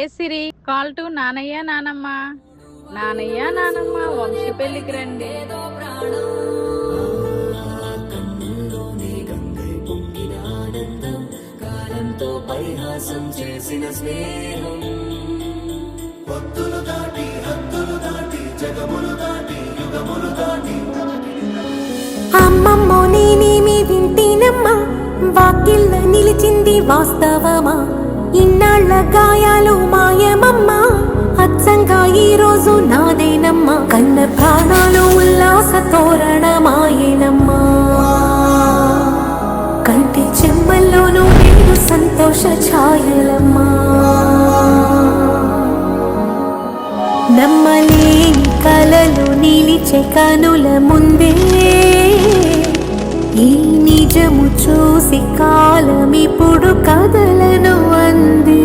A Siri call to Nanayya Nanamma. Nanayya నానమ్మ వంశీ పెళ్లికి రండి. అమ్మమ్మో నేనేమి వింటేనమ్మా, వాకిళ్ళ నిలిచింది వాస్తవమా? ఇన్నాళ్ల గాయాలు మాయమమ్మా, అచ్చంగా ఈ రోజు నాదేనమ్మా. కన్న ప్రాణాలు ఉల్లాస తోరణమాయేనమ్మా, కంటి చెమ్మల్లోనూ నేను సంతోష ఛాయలమ్మా. నమ్మలేని కలలు నిలిచే కనుల ముందే, ఈ నిజము చూసి కాలమిప్పుడు కదలను అంది.